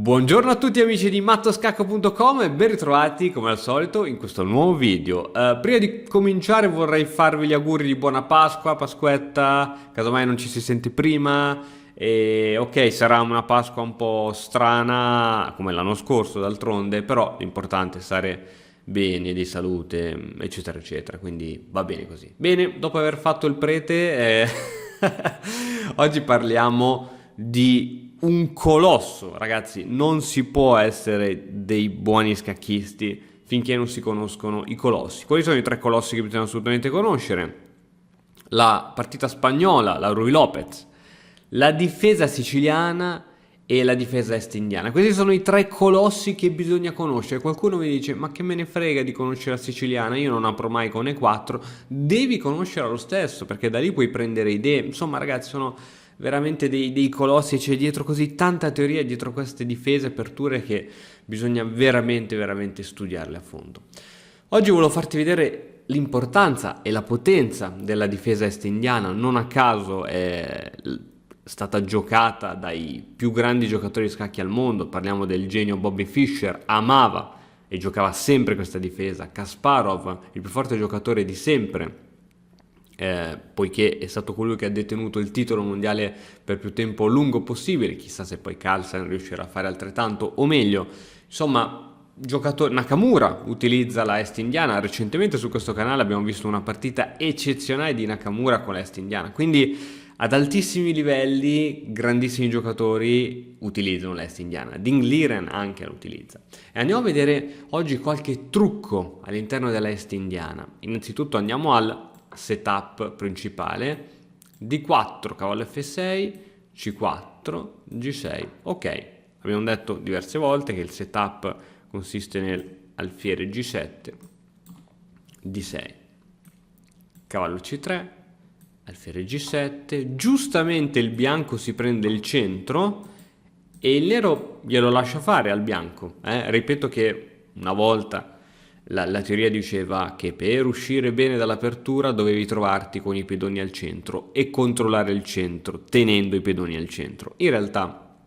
Buongiorno a tutti amici di mattoscacco.com e ben ritrovati come al solito in questo nuovo video. Prima di cominciare vorrei farvi gli auguri di buona Pasqua, Pasquetta, casomai non ci si sente prima. E ok, sarà una Pasqua un po' strana come l'anno scorso d'altronde, però l'importante è stare bene, di salute, eccetera eccetera, quindi va bene così. Bene, dopo aver fatto il prete, oggi parliamo di un colosso, ragazzi. Non si può essere dei buoni scacchisti finché non si conoscono i colossi. Quali sono i tre colossi che bisogna assolutamente conoscere? La partita spagnola, la Ruy Lopez, la difesa siciliana e la difesa est indiana. Questi sono i tre colossi che bisogna conoscere. Qualcuno mi dice: ma che me ne frega di conoscere la siciliana, io non apro mai con E4. Devi conoscerla lo stesso, perché da lì puoi prendere idee. Insomma, ragazzi, sono veramente dei colossi, c'è dietro così tanta teoria dietro queste difese, aperture, che bisogna veramente studiarle a fondo. Oggi volevo farti vedere l'importanza e la potenza della difesa est indiana. Non a caso è stata giocata dai più grandi giocatori di scacchi al mondo. Parliamo del genio Bobby Fischer, amava e giocava sempre questa difesa. Kasparov, il più forte giocatore di sempre, poiché è stato colui che ha detenuto il titolo mondiale per più tempo lungo possibile. Chissà se poi Carlsen riuscirà a fare altrettanto o meglio. Insomma, giocatore. Nakamura utilizza la est indiana. Recentemente su questo canale abbiamo visto una partita eccezionale di Nakamura con la est indiana, quindi ad altissimi livelli grandissimi giocatori utilizzano l'est indiana. Ding Liren anche la utilizza. E andiamo a vedere oggi qualche trucco all'interno della est indiana. Innanzitutto andiamo al setup principale: D4, cavallo F6, C4, G6. Ok, abbiamo detto diverse volte che il setup consiste nel alfiere G7, D6, cavallo C3, alfiere G7. Giustamente il bianco si prende il centro e il nero glielo lascia fare al bianco. Ripeto che una volta la teoria diceva che per uscire bene dall'apertura dovevi trovarti con i pedoni al centro e controllare il centro tenendo i pedoni al centro. In realtà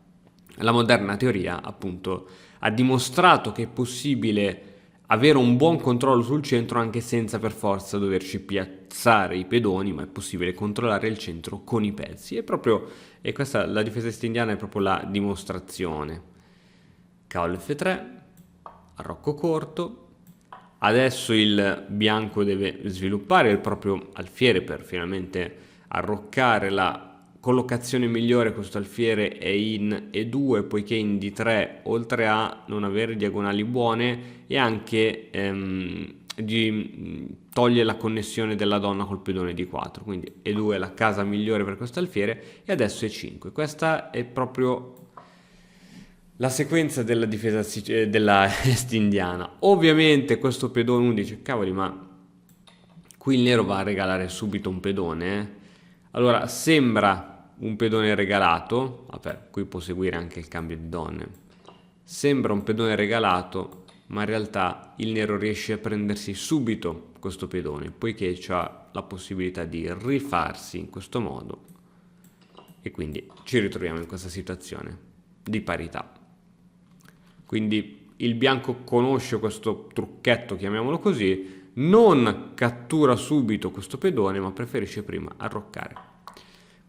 la moderna teoria appunto ha dimostrato che è possibile avere un buon controllo sul centro anche senza per forza doverci piazzare i pedoni, ma è possibile controllare il centro con i pezzi. E questa, la difesa est indiana, è proprio la dimostrazione. Cavallo F3, arrocco corto. Adesso il bianco deve sviluppare il proprio alfiere per finalmente arroccare. La collocazione migliore questo alfiere è in E2, poiché in D3, oltre a non avere diagonali buone, e anche toglie la connessione della donna col pedone D4. Quindi E2 è la casa migliore per questo alfiere, e adesso E5. Questa è proprio la sequenza della difesa della est indiana. Ovviamente questo pedone, uno dice: cavoli, ma qui il nero va a regalare subito un pedone, Allora sembra un pedone regalato. Vabbè, qui può seguire anche il cambio di donne. Sembra un pedone regalato, ma in realtà il nero riesce a prendersi subito questo pedone, poiché ha la possibilità di rifarsi in questo modo, e quindi ci ritroviamo in questa situazione di parità. Quindi il bianco conosce questo trucchetto, chiamiamolo così, non cattura subito questo pedone, ma preferisce prima arroccare.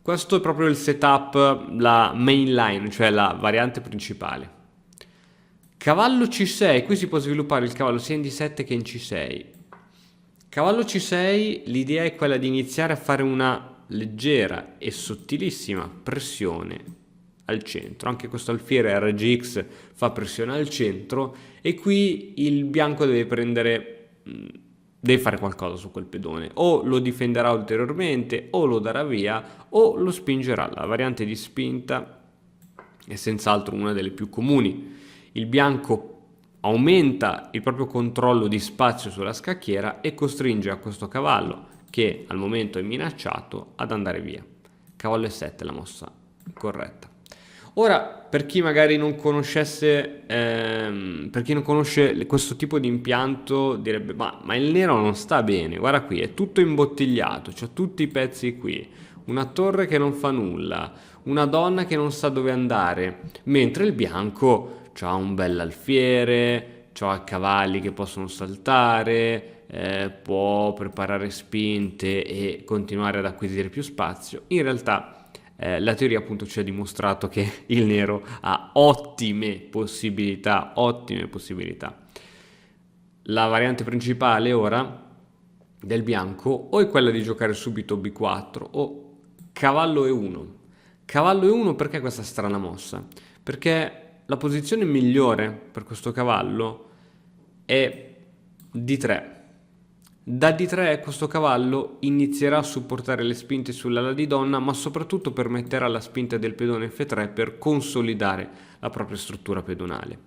Questo è proprio il setup, la main line, cioè la variante principale. Cavallo C6, qui si può sviluppare il cavallo sia in D7 che in C6. Cavallo C6, l'idea è quella di iniziare a fare una leggera e sottilissima pressione al centro. Anche questo alfiere RGX fa pressione al centro, e qui il bianco deve fare qualcosa su quel pedone. O lo difenderà ulteriormente, o lo darà via, o lo spingerà. La variante di spinta è senz'altro una delle più comuni. Il bianco aumenta il proprio controllo di spazio sulla scacchiera e costringe a questo cavallo, che al momento è minacciato, ad andare via. Cavallo E7 la mossa corretta. Ora, per chi magari non conoscesse, per chi non conosce questo tipo di impianto, direbbe: ma il nero non sta bene, guarda qui, è tutto imbottigliato, c'ha tutti i pezzi qui, una torre che non fa nulla, una donna che non sa dove andare, mentre il bianco c'ha un bel alfiere, c'ha cavalli che possono saltare, può preparare spinte e continuare ad acquisire più spazio. In realtà la teoria appunto ci ha dimostrato che il nero ha ottime possibilità, ottime possibilità. La variante principale ora del bianco o è quella di giocare subito B4 o cavallo E1. Cavallo E1 perché questa strana mossa? Perché la posizione migliore per questo cavallo è D3. Da D3 questo cavallo inizierà a supportare le spinte sull'ala di donna, ma soprattutto permetterà alla spinta del pedone F3 per consolidare la propria struttura pedonale.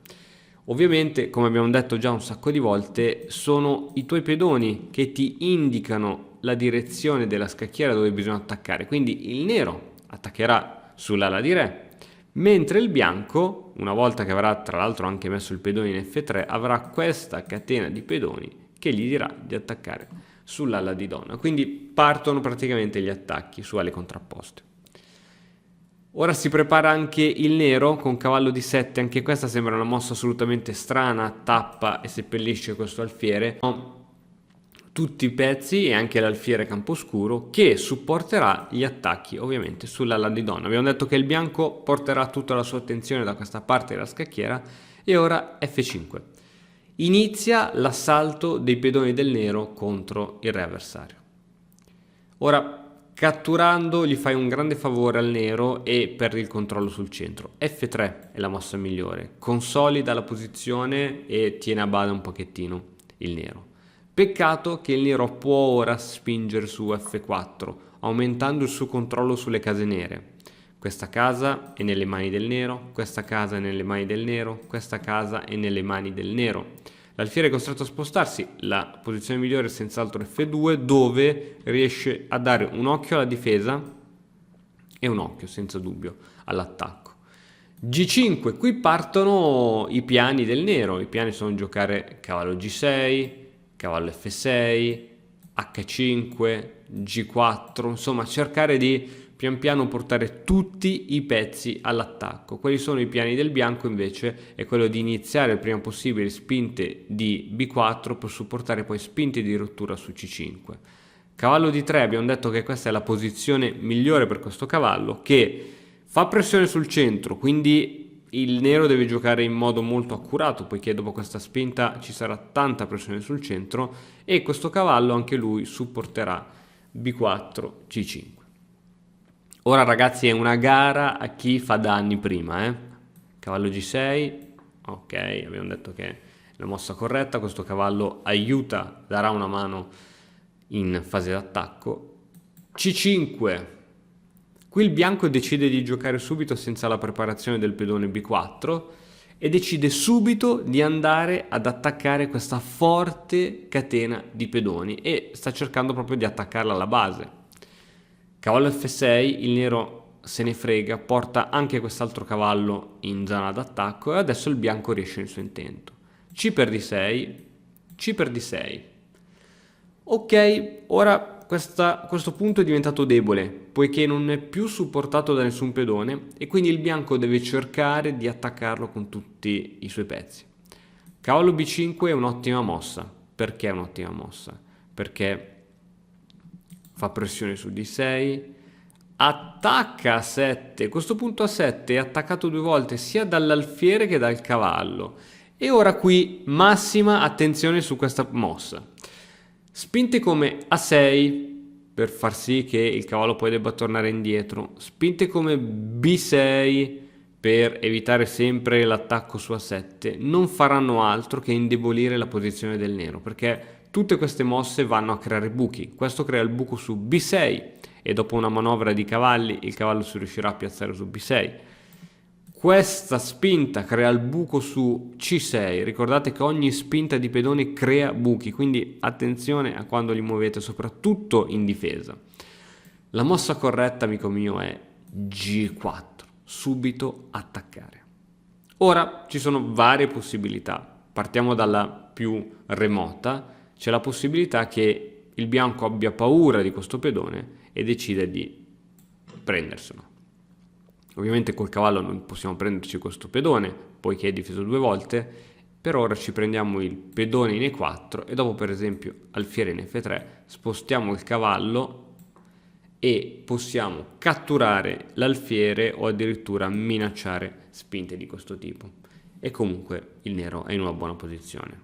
Ovviamente, come abbiamo detto già un sacco di volte, sono i tuoi pedoni che ti indicano la direzione della scacchiera dove bisogna attaccare. Quindi il nero attaccherà sull'ala di re, mentre il bianco, una volta che avrà tra l'altro anche messo il pedone in F3, avrà questa catena di pedoni che gli dirà di attaccare sull'ala di donna. Quindi partono praticamente gli attacchi su ale contrapposte. Ora si prepara anche il nero con cavallo di 7, anche questa sembra una mossa assolutamente strana, tappa e seppellisce questo alfiere. Tutti i pezzi e anche l'alfiere camposcuro che supporterà gli attacchi ovviamente sull'ala di donna. Abbiamo detto che il bianco porterà tutta la sua attenzione da questa parte della scacchiera e ora F5. Inizia l'assalto dei pedoni del nero contro il re avversario. Ora catturando gli fai un grande favore al nero e perdi il controllo sul centro. F3 è la mossa migliore, consolida la posizione e tiene a bada un pochettino il nero. Peccato che il nero può ora spingere su F4, aumentando il suo controllo sulle case nere. Questa casa è nelle mani del nero, questa casa è nelle mani del nero, questa casa è nelle mani del nero. L'alfiere è costretto a spostarsi, la posizione migliore è senz'altro F2, dove riesce a dare un occhio alla difesa e un occhio, senza dubbio, all'attacco. G5, qui partono i piani del nero. I piani sono giocare cavallo G6, cavallo F6, H5, G4, insomma cercare di pian piano portare tutti i pezzi all'attacco. Quelli sono i piani del bianco, invece è quello di iniziare il prima possibile spinte di B4 per supportare poi spinte di rottura su C5. Cavallo D3, abbiamo detto che questa è la posizione migliore per questo cavallo, che fa pressione sul centro, quindi il nero deve giocare in modo molto accurato, poiché dopo questa spinta ci sarà tanta pressione sul centro, e questo cavallo anche lui supporterà B4, C5. Ora ragazzi è una gara a chi fa danni prima, Cavallo G6, ok, abbiamo detto che è la mossa corretta, questo cavallo aiuta, darà una mano in fase d'attacco. C5, qui il bianco decide di giocare subito senza la preparazione del pedone B4 e decide subito di andare ad attaccare questa forte catena di pedoni e sta cercando proprio di attaccarla alla base. Cavallo F6, il nero se ne frega, porta anche quest'altro cavallo in zona d'attacco e adesso il bianco riesce nel suo intento. C per D6, C per D6. Ok, ora questo punto è diventato debole, poiché non è più supportato da nessun pedone e quindi il bianco deve cercare di attaccarlo con tutti i suoi pezzi. Cavallo B5 è un'ottima mossa. Perché è un'ottima mossa? Perché fa pressione su D6, attacca a 7, questo punto a 7 è attaccato due volte sia dall'alfiere che dal cavallo e ora qui massima attenzione su questa mossa. Spinte come A6 per far sì che il cavallo poi debba tornare indietro, spinte come B6 per evitare sempre l'attacco su A7 non faranno altro che indebolire la posizione del nero, perché tutte queste mosse vanno a creare buchi. Questo crea il buco su B6 e dopo una manovra di cavalli il cavallo si riuscirà a piazzare su B6. Questa spinta crea il buco su C6. Ricordate che ogni spinta di pedone crea buchi, quindi attenzione a quando li muovete, soprattutto in difesa. La mossa corretta, amico mio, è G4, subito attaccare. Ora ci sono varie possibilità. Partiamo dalla più remota. C'è la possibilità che il bianco abbia paura di questo pedone e decide di prenderselo. Ovviamente col cavallo non possiamo prenderci questo pedone, poiché è difeso 2 volte. Per ora ci prendiamo il pedone in E4 e dopo per esempio alfiere in F3 spostiamo il cavallo e possiamo catturare l'alfiere o addirittura minacciare spinte di questo tipo. E comunque il nero è in una buona posizione.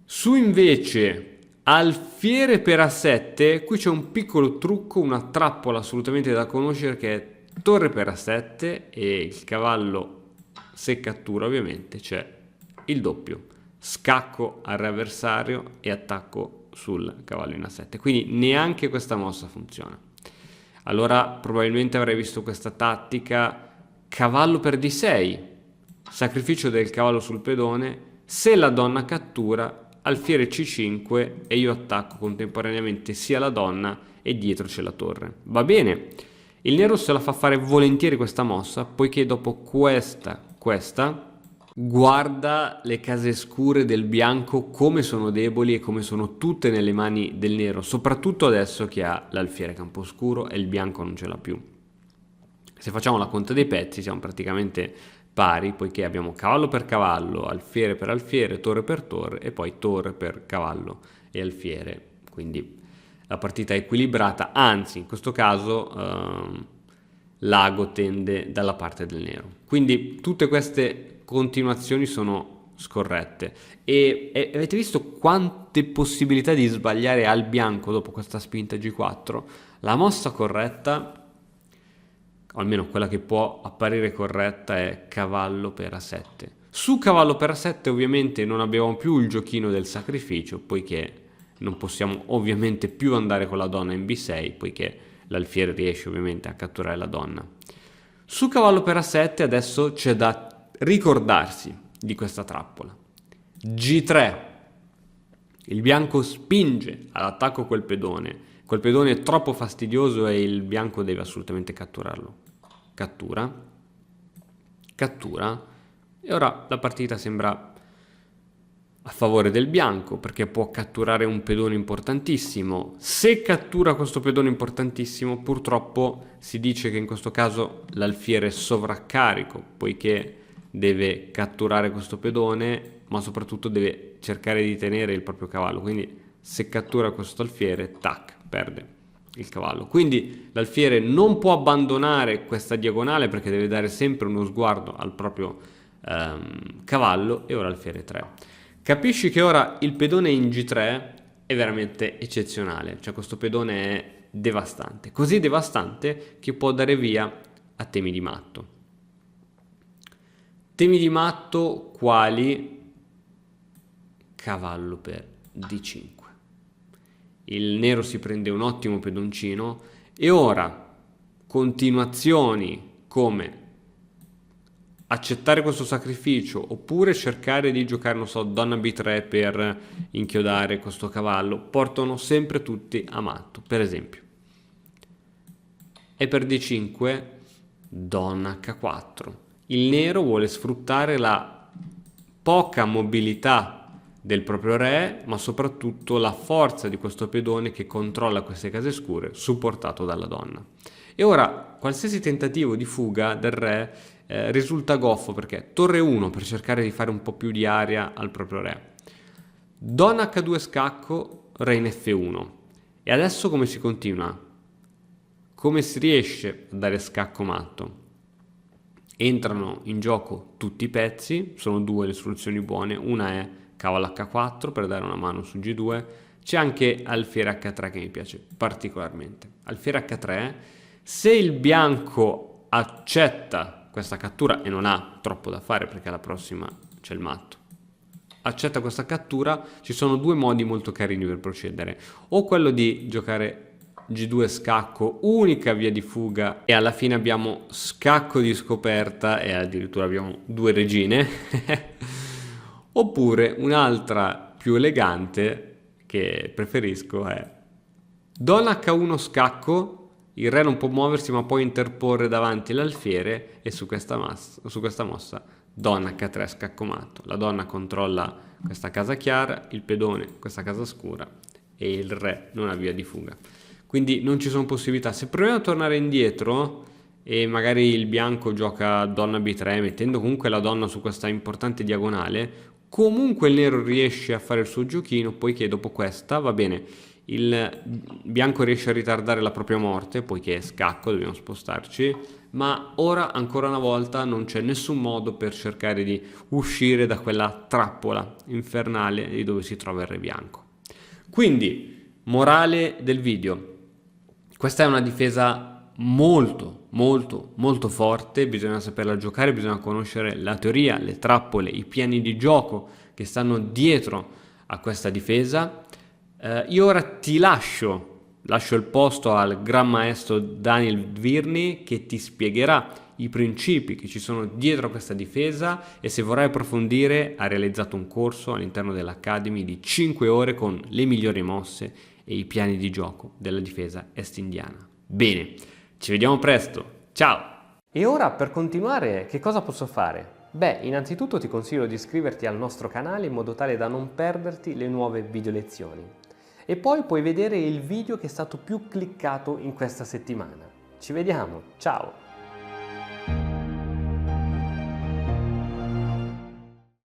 Su invece alfiere per A7, qui c'è un piccolo trucco, una trappola assolutamente da conoscere, che è torre per A7 e il cavallo, se cattura ovviamente, c'è il doppio, scacco al re avversario e attacco sul cavallo in A7, quindi neanche questa mossa funziona. Allora probabilmente avrei visto questa tattica: cavallo per D6, sacrificio del cavallo sul pedone, se la donna cattura, alfiere C5 e io attacco contemporaneamente sia la donna e dietro c'è la torre. Va bene, il nero se la fa fare volentieri questa mossa, poiché dopo questa guarda le case scure del bianco come sono deboli e come sono tutte nelle mani del nero, soprattutto adesso che ha l'alfiere camposcuro e il bianco non ce l'ha più. Se facciamo la conta dei pezzi siamo praticamente pari, poiché abbiamo cavallo per cavallo, alfiere per alfiere, torre per torre e poi torre per cavallo e alfiere, quindi la partita è equilibrata, anzi in questo caso l'ago tende dalla parte del nero. Quindi tutte queste continuazioni sono scorrette e avete visto quante possibilità di sbagliare al bianco dopo questa spinta G4? La mossa corretta, o almeno quella che può apparire corretta, è cavallo per A7. Su cavallo per A7 ovviamente non abbiamo più il giochino del sacrificio, poiché non possiamo ovviamente più andare con la donna in B6, poiché l'alfiere riesce ovviamente a catturare la donna. Su cavallo per A7 adesso c'è da ricordarsi di questa trappola. G3, il bianco spinge all'attacco quel pedone è troppo fastidioso e il bianco deve assolutamente catturarlo. Cattura e ora la partita sembra a favore del bianco, perché può catturare un pedone importantissimo. Se cattura questo pedone importantissimo, purtroppo si dice che in questo caso l'alfiere è sovraccarico, poiché deve catturare questo pedone, ma soprattutto deve cercare di tenere il proprio cavallo. Quindi se cattura questo alfiere, tac, perde il cavallo. Quindi l'alfiere non può abbandonare questa diagonale, perché deve dare sempre uno sguardo al proprio cavallo. E ora alfiere 3. Capisci che ora il pedone in G3 è veramente eccezionale, cioè questo pedone è devastante, così devastante che può dare via a temi di matto. Temi di matto quali cavallo per D5. Il nero si prende un ottimo pedoncino e ora continuazioni come accettare questo sacrificio oppure cercare di giocare, non so, donna B3 per inchiodare questo cavallo, portano sempre tutti a matto. Per esempio, e per D5 donna H4. Il nero vuole sfruttare la poca mobilità del proprio re, ma soprattutto la forza di questo pedone che controlla queste case scure, supportato dalla donna. E ora qualsiasi tentativo di fuga del re risulta goffo, perché torre 1 per cercare di fare un po' più di aria al proprio re, donna H2 scacco, re in F1. E adesso come si continua? Come si riesce a dare scacco matto? Entrano in gioco tutti i pezzi, sono due le soluzioni buone, una è cavallo H4 per dare una mano su G2, c'è anche alfiere H3 che mi piace particolarmente. Alfiere H3, se il bianco accetta questa cattura e non ha troppo da fare perché alla prossima c'è il matto, accetta questa cattura, ci sono due modi molto carini per procedere: o quello di giocare G2 scacco, unica via di fuga, e alla fine abbiamo scacco di scoperta e addirittura abbiamo due regine oppure un'altra più elegante che preferisco è donna H1 scacco, il re non può muoversi ma può interporre davanti l'alfiere, e su questa mossa donna H3 scacco matto. La donna controlla questa casa chiara, il pedone questa casa scura e il re non ha via di fuga, quindi non ci sono possibilità. Se proviamo a tornare indietro e magari il bianco gioca donna B3 mettendo comunque la donna su questa importante diagonale, comunque il nero riesce a fare il suo giochino, poiché dopo questa va bene, il bianco riesce a ritardare la propria morte, poiché è scacco, dobbiamo spostarci, ma ora ancora una volta non c'è nessun modo per cercare di uscire da quella trappola infernale di dove si trova il re bianco. Quindi, morale del video, questa è una difesa molto forte, bisogna saperla giocare, bisogna conoscere la teoria, le trappole, i piani di gioco che stanno dietro a questa difesa. Io ora ti lascio il posto al gran maestro Daniel Dvirni che ti spiegherà i principi che ci sono dietro a questa difesa, e se vorrai approfondire ha realizzato un corso all'interno dell'Academy di 5 ore con le migliori mosse e i piani di gioco della difesa est indiana. Bene, ci vediamo presto, ciao! E ora, per continuare, che cosa posso fare? Beh, innanzitutto ti consiglio di iscriverti al nostro canale in modo tale da non perderti le nuove video lezioni. E poi puoi vedere il video che è stato più cliccato in questa settimana. Ci vediamo, ciao!